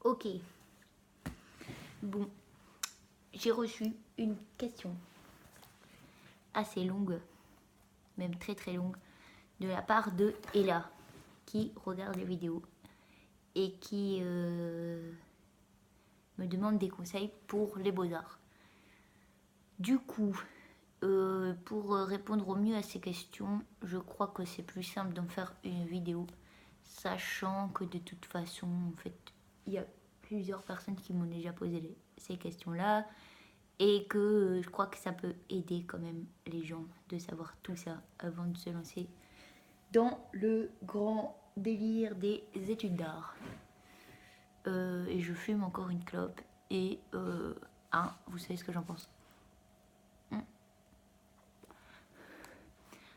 Ok. Bon, j'ai reçu une question assez longue, même très très longue, de la part de Ella, qui regarde les vidéos et qui me demande des conseils pour les beaux-arts. Du coup, pour répondre au mieux à ces questions, je crois que c'est plus simple d'en faire une vidéo, sachant que de toute façon, en fait, il y a plusieurs personnes qui m'ont déjà posé ces questions-là, et que je crois que ça peut aider quand même les gens de savoir tout ça avant de se lancer dans le grand délire des études d'art. Et je fume encore une clope, et vous savez ce que j'en pense.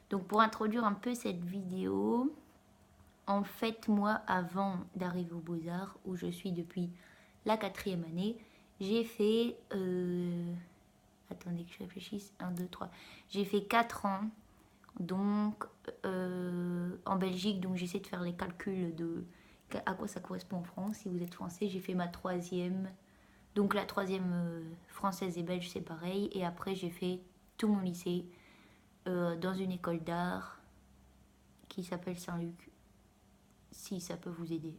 Donc pour introduire un peu cette vidéo, en fait moi avant d'arriver aux Beaux-Arts, où je suis depuis la 4e année, j'ai fait... attendez que je réfléchisse, 1, 2, 3. J'ai fait 4 ans donc en Belgique, donc j'essaie de faire les calculs de à quoi ça correspond en France. Si vous êtes français, j'ai fait ma 3e, donc la 3e française et belge c'est pareil, et après j'ai fait tout mon lycée dans une école d'art qui s'appelle Saint-Luc, si ça peut vous aider.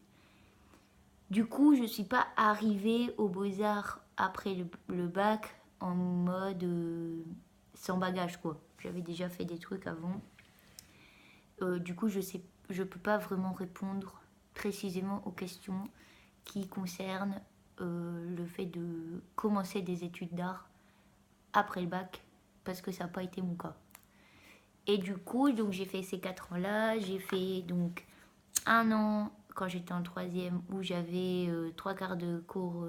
Du coup, je suis pas arrivée aux Beaux-Arts après le bac en mode sans bagage quoi. J'avais déjà fait des trucs avant. Du coup, je peux pas vraiment répondre précisément aux questions qui concernent le fait de commencer des études d'art après le bac, parce que ça n'a pas été mon cas. Et du coup, donc j'ai fait ces 4 ans-là. J'ai fait donc 1 an quand j'étais en 3e où j'avais 3 quarts de cours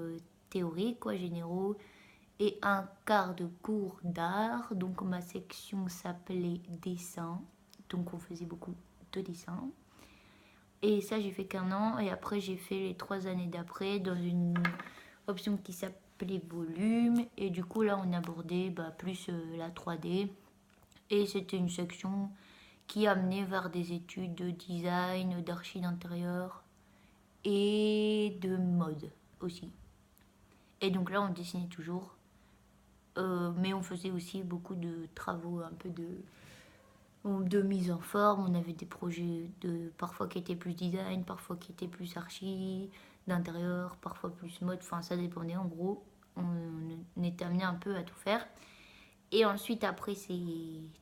théoriques, quoi, généraux, et 1 quart de cours d'art. Donc ma section s'appelait dessin, donc on faisait beaucoup de dessin. Et ça, j'ai fait qu'1 an, et après j'ai fait les 3 années d'après dans une option qui s'appelait volume, et du coup là on abordait plus la 3D, et c'était une section qui amenait vers des études de design, d'archi d'intérieur et de mode aussi. Et donc là on dessinait toujours, mais on faisait aussi beaucoup de travaux un peu de mise en forme. On avait des projets parfois qui étaient plus design, parfois qui étaient plus archi d'intérieur, parfois plus mode, enfin ça dépendait. En gros on était amené un peu à tout faire. Et ensuite après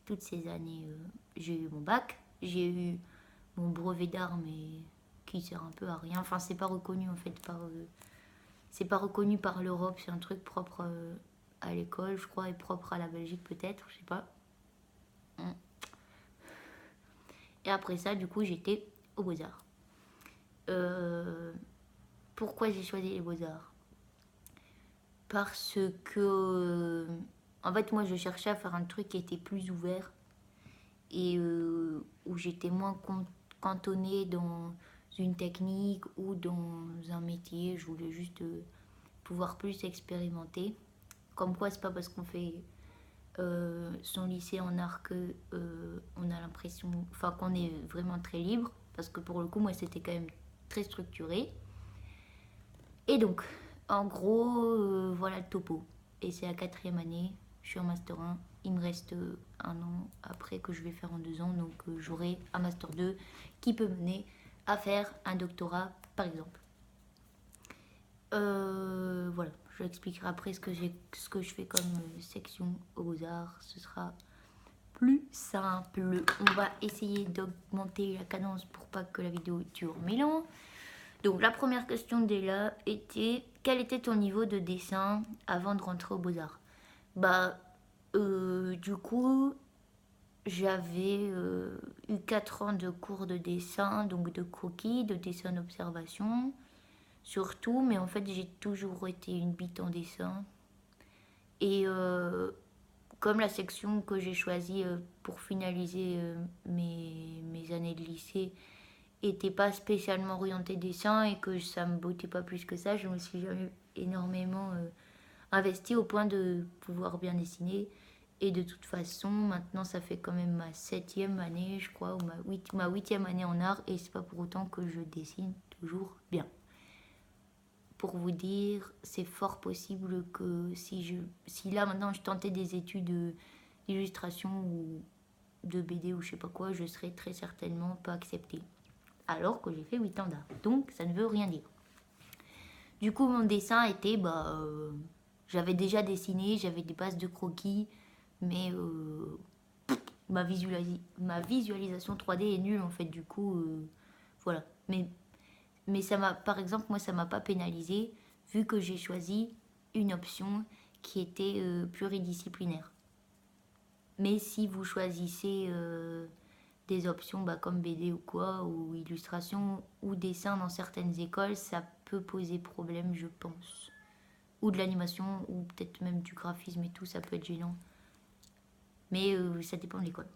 toutes ces années, j'ai eu mon bac, j'ai eu mon brevet d'art, mais qui sert un peu à rien. Enfin c'est pas reconnu en fait c'est pas reconnu par l'Europe, c'est un truc propre à l'école je crois, et propre à la Belgique peut-être, je sais pas. Et après ça, du coup, j'étais aux Beaux-Arts. Pourquoi j'ai choisi les Beaux-Arts? Parce que, en fait, moi, je cherchais à faire un truc qui était plus ouvert et où j'étais moins cantonnée dans une technique ou dans un métier. Je voulais juste pouvoir plus expérimenter. Comme quoi, c'est pas parce qu'on fait son lycée en art que on a l'impression, enfin qu'on est vraiment très libre, parce que pour le coup moi c'était quand même très structuré. Et donc en gros voilà le topo, et c'est la 4e année, je suis en master 1, il me reste 1 an après que je vais faire en 2 ans, donc j'aurai un master 2 qui peut mener à faire un doctorat par exemple. Voilà, je expliquerai après ce que je fais comme section aux Beaux-Arts, ce sera plus simple. On va essayer d'augmenter la cadence pour pas que la vidéo dure 1000 ans. Donc la première question d'Ella était: quel était ton niveau de dessin avant de rentrer aux Beaux-Arts? Du coup j'avais eu 4 ans de cours de dessin, donc de croquis, de dessin d'observation surtout, mais en fait j'ai toujours été une bite en dessin. Et comme la section que j'ai choisie pour finaliser mes années de lycée était pas spécialement orientée dessin et que ça me bottait pas plus que ça, je me suis jamais énormément investie au point de pouvoir bien dessiner. Et de toute façon, maintenant ça fait quand même ma 7e année, je crois, ou ma 8e année en art, et c'est pas pour autant que je dessine toujours bien. pour vous dire, c'est fort possible que si là maintenant je tentais des études d'illustration ou de BD ou je sais pas quoi, je serais très certainement pas acceptée. Alors que j'ai fait 8 ans d'art. Donc ça ne veut rien dire. Du coup, mon dessin était, j'avais déjà dessiné, j'avais des bases de croquis, mais ma visualisation 3D est nulle en fait. Du coup, voilà. Mais ça m'a, par exemple, moi, ça m'a pas pénalisé vu que j'ai choisi une option qui était pluridisciplinaire. Mais si vous choisissez des options comme BD ou quoi, ou illustration ou dessin dans certaines écoles, ça peut poser problème, je pense. Ou de l'animation, ou peut-être même du graphisme et tout, ça peut être gênant. Mais ça dépend de l'école.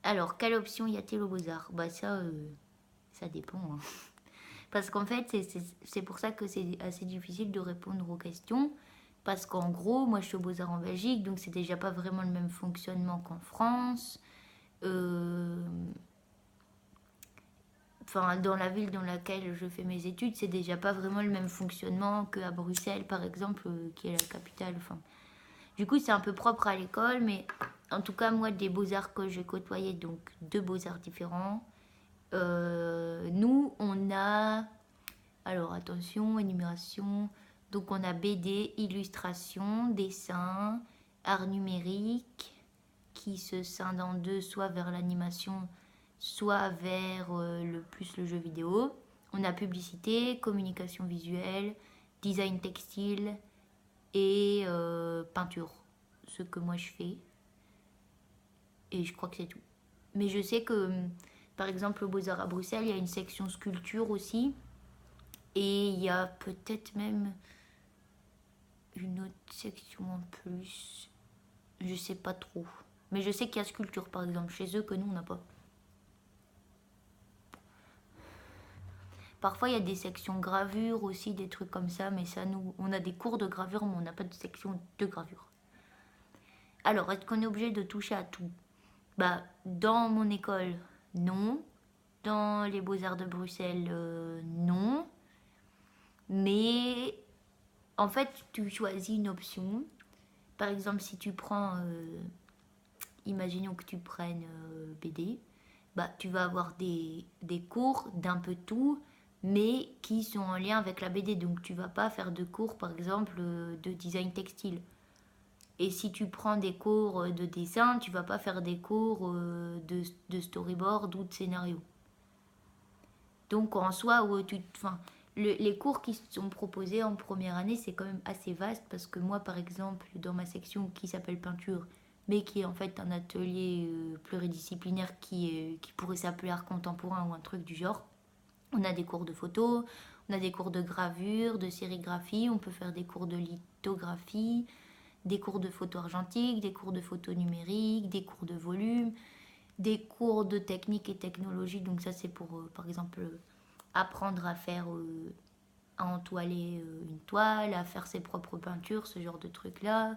Alors, quelle option y a-t-il aux Beaux-Arts? Ça dépend. Hein. Parce qu'en fait, c'est pour ça que c'est assez difficile de répondre aux questions. Parce qu'en gros, moi je suis aux Beaux-Arts en Belgique, donc c'est déjà pas vraiment le même fonctionnement qu'en France. Enfin, dans la ville dans laquelle je fais mes études, c'est déjà pas vraiment le même fonctionnement qu'à Bruxelles, par exemple, qui est la capitale. Enfin, du coup, c'est un peu propre à l'école, mais en tout cas, moi, des beaux-arts que j'ai côtoyés, donc 2 beaux-arts différents, nous, on a... Alors, attention, énumération. Donc, on a BD, illustration, dessin, art numérique, qui se scinde en deux, soit vers l'animation, soit vers le jeu vidéo. On a publicité, communication visuelle, design textile et peinture. Ce que moi je fais. Et je crois que c'est tout. Mais je sais que, par exemple, au Beaux-Arts à Bruxelles, il y a une section sculpture aussi. Et il y a peut-être même une autre section en plus. Je sais pas trop. Mais je sais qu'il y a sculpture, par exemple, chez eux, que nous, on n'a pas. Parfois, il y a des sections gravure aussi, des trucs comme ça. Mais ça, nous, on a des cours de gravure, mais on n'a pas de section de gravure. Alors, est-ce qu'on est obligé de toucher à tout? Dans mon école, non. Dans les Beaux-Arts de Bruxelles, non. Mais en fait, tu choisis une option. Par exemple, si tu prends, imaginons que tu prennes BD, tu vas avoir des cours d'un peu tout, mais qui sont en lien avec la BD. Donc, tu vas pas faire de cours, par exemple, de design textile. Et si tu prends des cours de dessin, tu vas pas faire des cours de storyboard ou de scénario. Donc en soi, les cours qui sont proposés en première année, c'est quand même assez vaste parce que moi, par exemple, dans ma section qui s'appelle peinture, mais qui est en fait un atelier pluridisciplinaire qui pourrait s'appeler art contemporain ou un truc du genre, on a des cours de photo, on a des cours de gravure, de sérigraphie, on peut faire des cours de lithographie, des cours de photo argentique, des cours de photo numérique, des cours de volume, des cours de technique et technologie. Donc ça, c'est pour, par exemple, apprendre à faire, à entoiler une toile, à faire ses propres peintures, ce genre de trucs-là.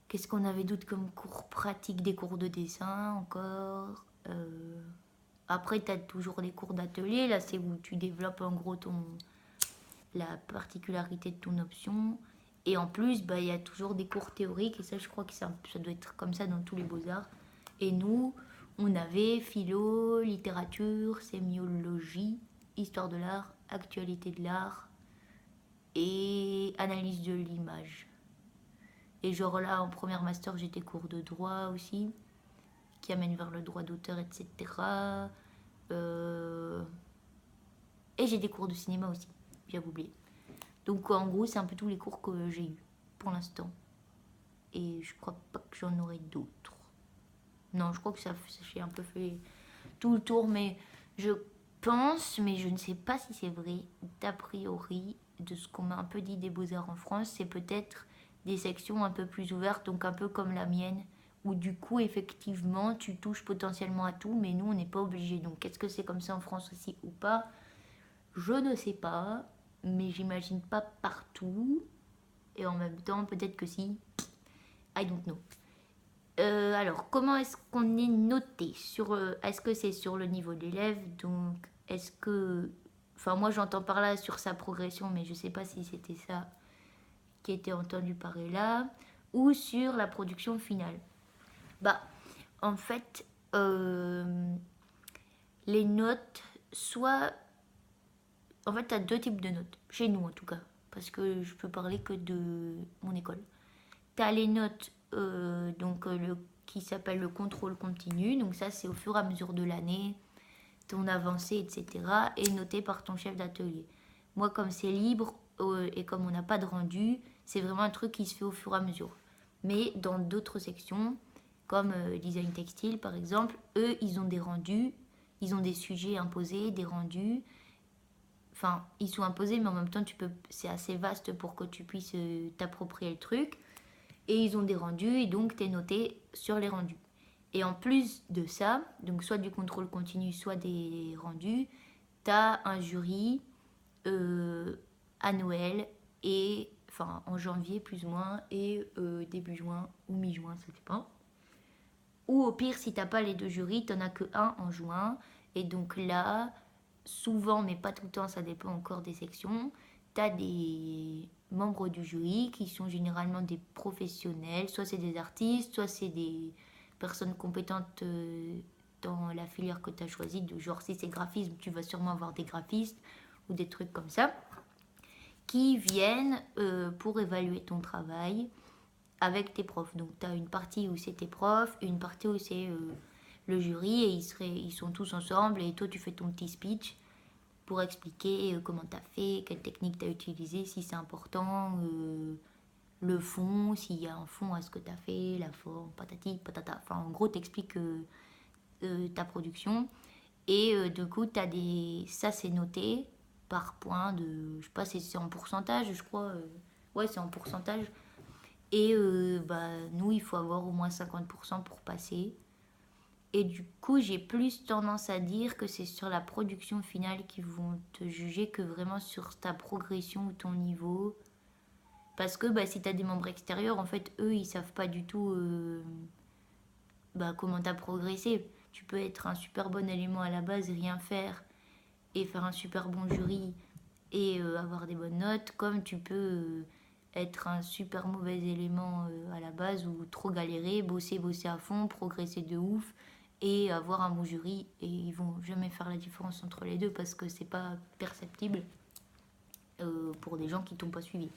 Qu'est-ce qu'on avait d'autre comme cours pratique? Des cours de dessin encore. Après, tu as toujours des cours d'atelier. Là, c'est où tu développes en gros la particularité de ton option. Et en plus, il y a toujours des cours théoriques. Et ça, je crois que ça doit être comme ça dans tous les beaux-arts. Et nous, on avait philo, littérature, sémiologie, histoire de l'art, actualité de l'art et analyse de l'image. Et genre là, en première master, j'ai des cours de droit aussi, qui amènent vers le droit d'auteur, etc. Et j'ai des cours de cinéma aussi, j'avais oublié. Donc en gros, c'est un peu tous les cours que j'ai eus pour l'instant. Et je crois pas que j'en aurai d'autres. Non, je crois que j'ai un peu fait tout le tour, mais je pense, mais je ne sais pas si c'est vrai, d'a priori, de ce qu'on m'a un peu dit des Beaux-Arts en France, c'est peut-être des sections un peu plus ouvertes, donc un peu comme la mienne, où du coup, effectivement, tu touches potentiellement à tout, mais nous, on n'est pas obligé. Donc, est-ce que c'est comme ça en France aussi ou pas? Je ne sais pas, mais j'imagine pas partout. Et en même temps, peut-être que si. I don't know. Alors, comment est-ce qu'on est noté sur, est-ce que c'est sur le niveau de l'élève? Donc, est-ce que... Enfin, moi, j'entends par là sur sa progression, mais je sais pas si c'était ça qui était entendu parler là, ou sur la production finale. Bah, en fait, les notes, soit... En fait, tu as deux types de notes, chez nous en tout cas, parce que je peux parler que de mon école. Tu as les notes qui s'appelle le contrôle continu, donc ça c'est au fur et à mesure de l'année, ton avancée, etc., est noté par ton chef d'atelier. Moi, comme c'est libre et comme on n'a pas de rendu, c'est vraiment un truc qui se fait au fur et à mesure. Mais dans d'autres sections, comme design textile par exemple, eux, ils ont des rendus, ils ont des sujets imposés, des rendus. Enfin, ils sont imposés, mais en même temps, c'est assez vaste pour que tu puisses t'approprier le truc. Et ils ont des rendus, et donc tu es noté sur les rendus. Et en plus de ça, donc soit du contrôle continu, soit des rendus, tu as un jury à Noël, et enfin en janvier plus ou moins, et début juin ou mi-juin, ça dépend. Ou au pire, si t'as pas les deux jurys, t'en as que un en juin. Et donc là, souvent, mais pas tout le temps, ça dépend encore des sections, t'as des membres du jury qui sont généralement des professionnels, soit c'est des artistes, soit c'est des personnes compétentes dans la filière que tu as choisie, de genre si c'est graphisme, tu vas sûrement avoir des graphistes ou des trucs comme ça, qui viennent pour évaluer ton travail avec tes profs. Donc tu as une partie où c'est tes profs, une partie où c'est le jury, et ils sont tous ensemble, et toi tu fais ton petit speech pour expliquer comment tu as fait, quelle technique tu as utilisée, si c'est important, le fond, s'il y a un fond à ce que tu as fait, la forme, patati, patata. Enfin, en gros, tu expliques ta production. Et du coup, t'as des... ça c'est noté par point de... Je sais pas, c'est en pourcentage, je crois. Ouais, c'est en pourcentage. Et bah, nous, il faut avoir au moins 50% pour passer. Et du coup, j'ai plus tendance à dire que c'est sur la production finale qu'ils vont te juger que vraiment sur ta progression ou ton niveau. Parce que bah, si tu as des membres extérieurs, en fait, eux, ils savent pas du tout bah, comment tu as progressé. Tu peux être un super bon élément à la base, rien faire, et faire un super bon jury et avoir des bonnes notes, comme tu peux être un super mauvais élément à la base ou trop galérer, bosser à fond, progresser de ouf et avoir un bon jury, et ils vont jamais faire la différence entre les deux parce que c'est pas perceptible pour des gens qui t'ont pas suivi.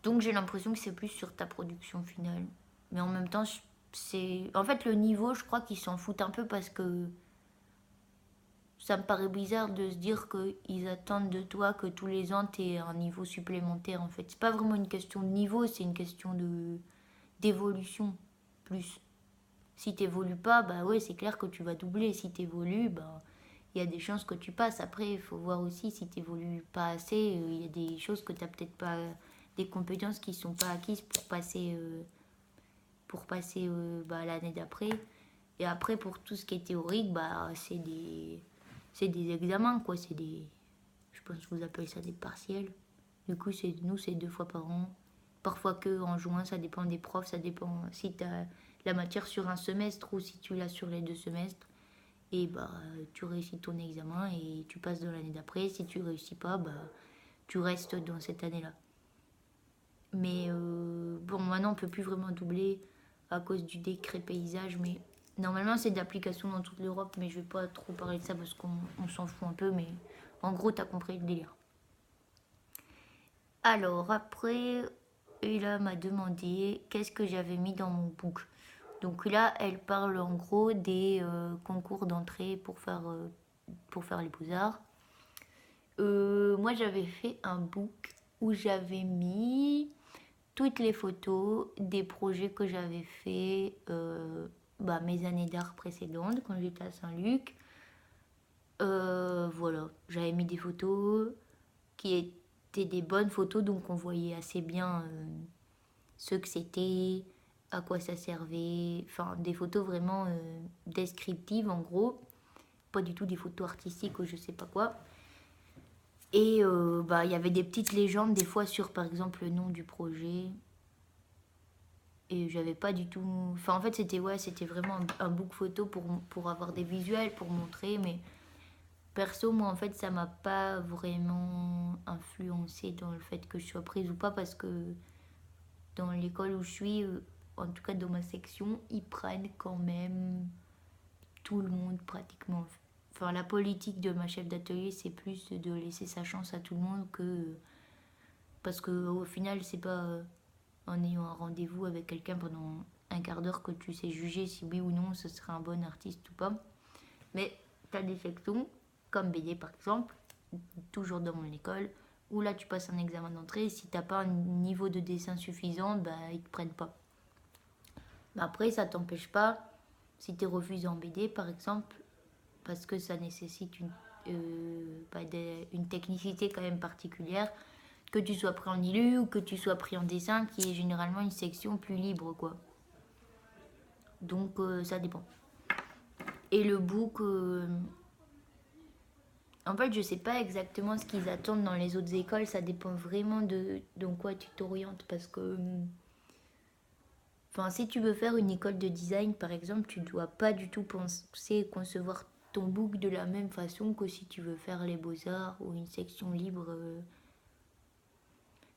Donc j'ai l'impression que c'est plus sur ta production finale. Mais en même temps, c'est... En fait, le niveau, je crois qu'ils s'en foutent un peu parce que ça me paraît bizarre de se dire qu'ils attendent de toi que tous les ans tu aies un niveau supplémentaire en fait. C'est pas vraiment une question de niveau, c'est une question d'évolution plus. Si t'évolues pas, bah ouais, c'est clair que tu vas doubler. Si t'évolues, bah il y a des chances que tu passes. Après, il faut voir aussi si t'évolues pas assez, il y a des choses que t'as peut-être pas, des compétences qui sont pas acquises pour passer bah, l'année d'après. Et après, pour tout ce qui est théorique, bah c'est des examens, quoi. C'est des... Je pense que vous appelez ça des partiels. Du coup, nous, c'est 2 fois par an. Parfois que en juin, ça dépend des profs, ça dépend si tu as la matière sur un semestre ou si tu l'as sur les 2 semestres. Et bah, tu réussis ton examen et tu passes dans l'année d'après. Si tu réussis pas, bah, tu restes dans cette année-là. Mais bon, maintenant, on peut plus vraiment doubler à cause du décret paysage, mais normalement, c'est d'application dans toute l'Europe, mais je vais pas trop parler de ça parce qu'on s'en fout un peu, mais en gros, t'as compris le délire. Alors, après, elle m'a demandé qu'est-ce que j'avais mis dans mon book. Donc là, elle parle en gros des concours d'entrée pour faire les beaux-arts. Moi, j'avais fait un book où j'avais mis toutes les photos des projets que j'avais fait bah, mes années d'art précédentes quand j'étais à Saint-Luc. Voilà, j'avais mis des photos qui étaient des bonnes photos, donc on voyait assez bien ce que c'était, à quoi ça servait, enfin des photos vraiment descriptives en gros, pas du tout des photos artistiques ou je sais pas quoi. Et bah il y avait des petites légendes des fois sur par exemple le nom du projet. Et j'avais pas du tout... Enfin en fait c'était vraiment un book photo pour avoir des visuels, pour montrer, mais Perso, moi, en fait, ça m'a pas vraiment influencé dans le fait que je sois prise ou pas, parce que dans l'école où je suis, en tout cas dans ma section, ils prennent quand même tout le monde pratiquement. Enfin, la politique de ma chef d'atelier, c'est plus de laisser sa chance à tout le monde que... Parce qu'au final, c'est pas en ayant un rendez-vous avec quelqu'un pendant un quart d'heure que tu sais juger si oui ou non ce serait un bon artiste ou pas. Mais tu as des sections, comme BD par exemple, toujours dans mon école, où là tu passes un examen d'entrée, si t'as pas un niveau de dessin suffisant, bah ils te prennent pas. Mais après, ça t'empêche pas, si tu es refusé en BD par exemple, parce que ça nécessite une technicité quand même particulière, que tu sois pris en ILU ou que tu sois pris en dessin, qui est généralement une section plus libre, quoi. Donc ça dépend. Et le book, en fait, je sais pas exactement ce qu'ils attendent dans les autres écoles, ça dépend vraiment de dans quoi tu t'orientes, parce que enfin, si tu veux faire une école de design par exemple, tu dois pas du tout penser et concevoir ton book de la même façon que si tu veux faire les beaux-arts ou une section libre.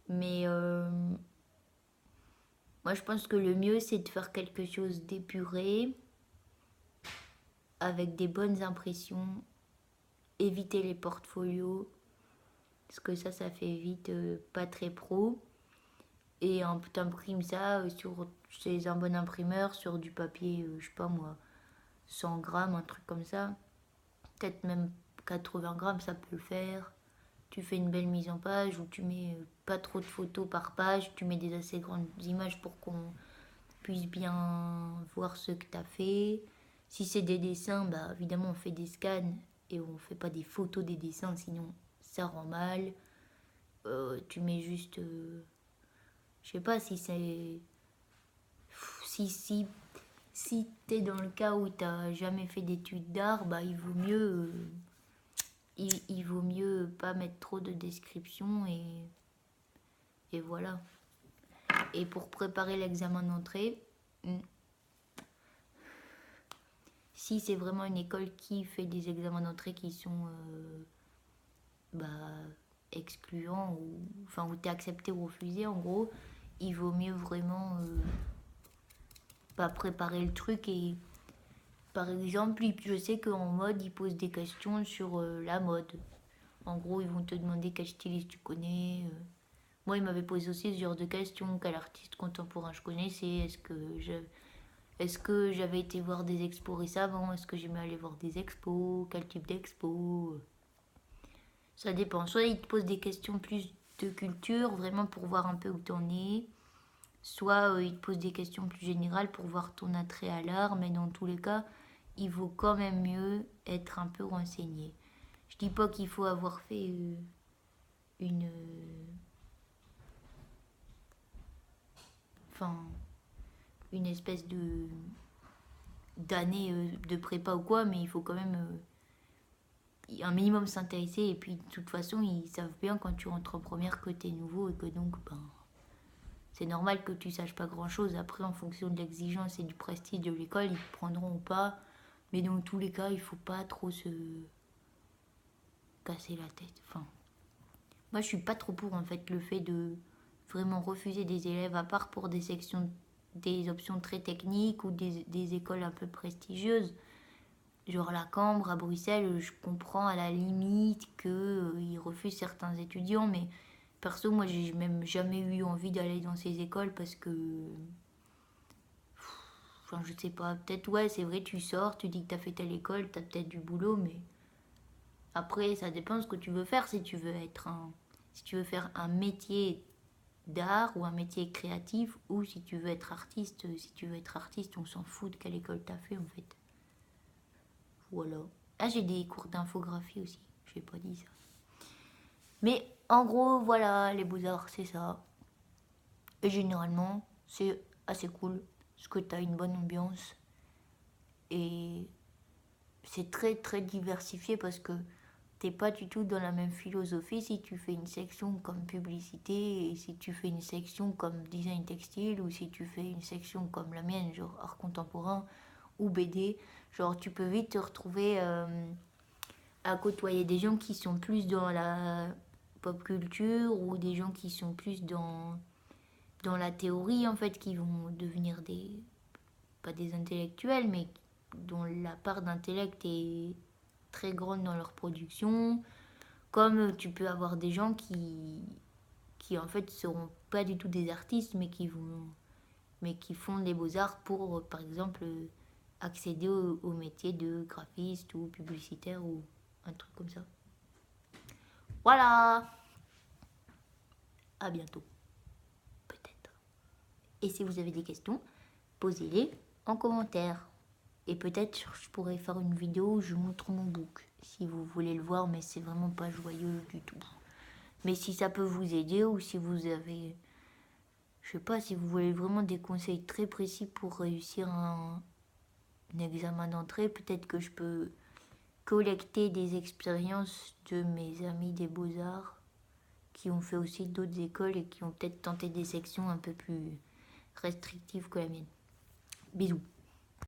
Mais moi, je pense que le mieux, c'est de faire quelque chose d'épuré, avec des bonnes impressions, éviter les portfolios, parce que ça fait vite pas très pro. Et t'imprimes ça chez un bon imprimeur, sur du papier, je sais pas moi, 100 grammes, un truc comme ça. Peut-être même 80 grammes, ça peut le faire. Tu fais une belle mise en page où tu mets pas trop de photos par page, tu mets des assez grandes images pour qu'on puisse bien voir ce que tu as fait. Si c'est des dessins, bah évidemment on fait des scans et on fait pas des photos des dessins, sinon ça rend mal. Tu mets juste, je sais pas si c'est, si t'es dans le cas où t'as jamais fait d'études d'art, bah il vaut mieux pas mettre trop de descriptions et voilà. Et pour préparer l'examen d'entrée, si c'est vraiment une école qui fait des examens d'entrée qui sont bah, excluants, ou enfin où t'es accepté ou refusé en gros, il vaut mieux vraiment pas préparer le truc. Et par exemple, je sais qu'en mode, ils posent des questions sur la mode. En gros, ils vont te demander quel styliste tu connais. Moi, ils m'avaient posé aussi ce genre de questions. Quel artiste contemporain je connaissais. Est-ce que j'avais été voir des expos récemment? Est-ce que j'aimais aller voir des expos? Quel type d'expo? Ça dépend. Soit ils te posent des questions plus de culture, vraiment pour voir un peu où t'en es. Soit ils te posent des questions plus générales pour voir ton attrait à l'art. Mais dans tous les cas, il vaut quand même mieux être un peu renseigné. Je dis pas qu'il faut avoir fait une... Enfin, une espèce de d'année de prépa ou quoi, mais il faut quand même un minimum s'intéresser. Et puis de toute façon, ils savent bien quand tu rentres en première que t'es nouveau et que donc ben, c'est normal que tu saches pas grand chose. Après, en fonction de l'exigence et du prestige de l'école, ils te prendront ou pas. Mais dans tous les cas, il faut pas trop se casser la tête. Enfin, moi je suis pas trop pour en fait le fait de vraiment refuser des élèves, à part pour des sections, des options très techniques ou des écoles un peu prestigieuses. Genre la Cambre à Bruxelles, je comprends à la limite qu'ils refusent certains étudiants, mais perso, moi j'ai même jamais eu envie d'aller dans ces écoles parce que. Enfin, je sais pas, peut-être, ouais, c'est vrai, tu sors, tu dis que t'as fait telle école, t'as peut-être du boulot, mais après, ça dépend de ce que tu veux faire. Si tu veux faire un métier d'art ou un métier créatif, ou si tu veux être artiste. Si tu veux être artiste, on s'en fout de quelle école t'as fait en fait. Voilà. Ah, j'ai des cours d'infographie aussi, j'ai pas dit ça. Mais en gros, voilà, les beaux-arts, c'est ça. Et généralement, c'est assez cool, parce que t'as une bonne ambiance. Et c'est très très diversifié parce que t'es pas du tout dans la même philosophie si tu fais une section comme publicité et si tu fais une section comme design textile ou si tu fais une section comme la mienne, genre art contemporain ou BD. Genre tu peux vite te retrouver à côtoyer des gens qui sont plus dans la pop culture ou des gens qui sont plus dans la théorie en fait, qui vont devenir pas des intellectuels, mais dont la part d'intellect est très grande dans leur production. Comme tu peux avoir des gens qui en fait seront pas du tout des artistes, mais qui font des beaux-arts pour, par exemple, accéder au métier de graphiste ou publicitaire ou un truc comme ça. Voilà. À bientôt. Peut-être. Et si vous avez des questions, posez-les en commentaire. Et peut-être je pourrais faire une vidéo où je montre mon book, si vous voulez le voir, mais c'est vraiment pas joyeux du tout. Mais si ça peut vous aider, ou si vous avez, je sais pas, si vous voulez vraiment des conseils très précis pour réussir un examen d'entrée, peut-être que je peux collecter des expériences de mes amis des beaux-arts qui ont fait aussi d'autres écoles et qui ont peut-être tenté des sections un peu plus restrictives que la mienne. Bisous.